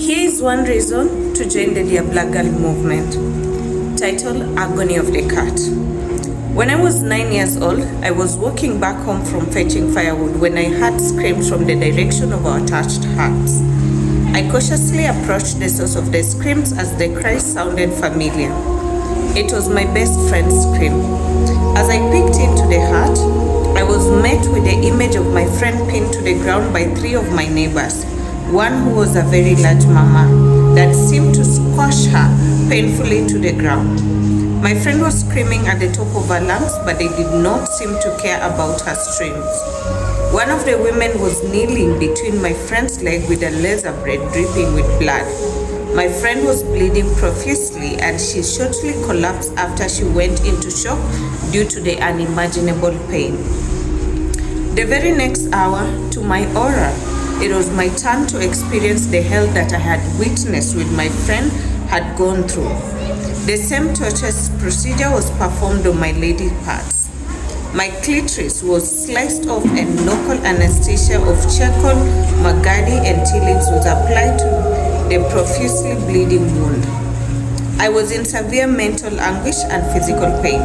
Here is one reason to join the Dear Black Girl movement, titled Agony of the Cat. When I was 9 years old, I was walking back home from fetching firewood when I heard screams from the direction of our thatched huts. I cautiously approached the source of the screams as the cries sounded familiar. It was my best friend's scream. As I peeked into the hut, I was met with the image of my friend pinned to the ground by 3 of my neighbors, one who was a very large mama that seemed to squash her painfully to the ground. My friend was screaming at the top of her lungs, but they did not seem to care about her screams. One of the women was kneeling between my friend's leg with a laser blade dripping with blood. My friend was bleeding profusely and she shortly collapsed after she went into shock due to the unimaginable pain. The very next hour, to my horror, it was my turn to experience the hell that I had witnessed with my friend had gone through. The same torturous procedure was performed on my lady parts. My clitoris was sliced off and local anesthesia of charcoal, magadi and tea leaves was applied to the profusely bleeding wound. I was in severe mental anguish and physical pain.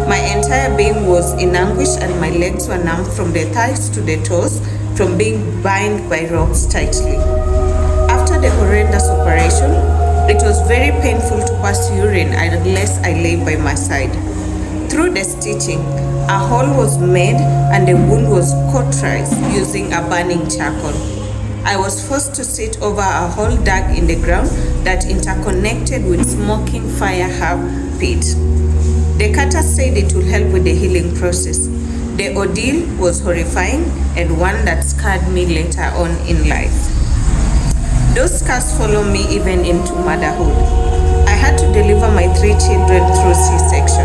My entire being was in anguish and my legs were numb from the thighs to the toes from being bound by ropes tightly. After the horrendous operation, it was very painful to pass urine unless I lay by my side. Through the stitching, a hole was made and the wound was cauterized using a burning charcoal. I was forced to sit over a hole dug in the ground that interconnected with smoking fire herb pit. The cutter said it would help with the healing process. The ordeal was horrifying and one that scarred me later on in life. Those scars follow me even into motherhood. I had to deliver my 3 children through C-section,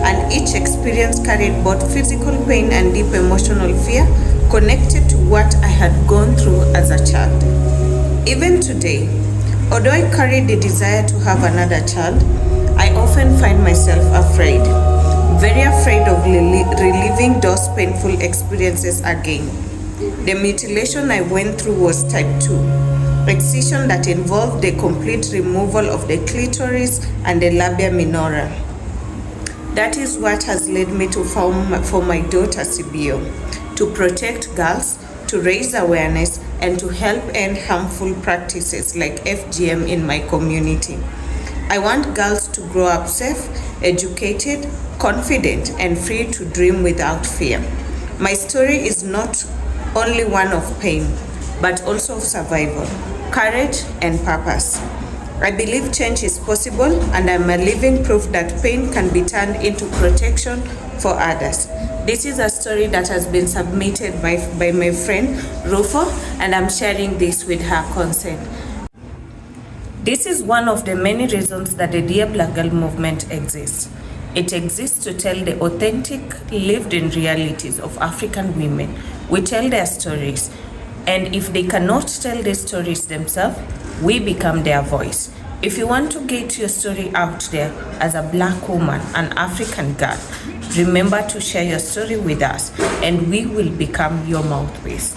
and each experience carried both physical pain and deep emotional fear connected to what I had gone through as a child. Even today, although I carry the desire to have another child, I often find myself afraid, very afraid of reliving those painful experiences again. The mutilation I went through was type 2, excision that involved the complete removal of the clitoris and the labia minora. That is what has led me to form for my daughter CBO, to protect girls, to raise awareness, and to help end harmful practices like FGM in my community. I want girls to grow up safe, educated, confident, and free to dream without fear. My story is not only one of pain, but also of survival, courage, and purpose. I believe change is possible, and I'm a living proof that pain can be turned into protection for others. This is a story that has been submitted by my friend Rufo, and I'm sharing this with her consent. This is one of the many reasons that the Dear Black Girl movement exists. It exists to tell the authentic, lived-in realities of African women. We tell their stories, and if they cannot tell their stories themselves, we become their voice. If you want to get your story out there as a Black woman, an African girl, remember to share your story with us, and we will become your mouthpiece.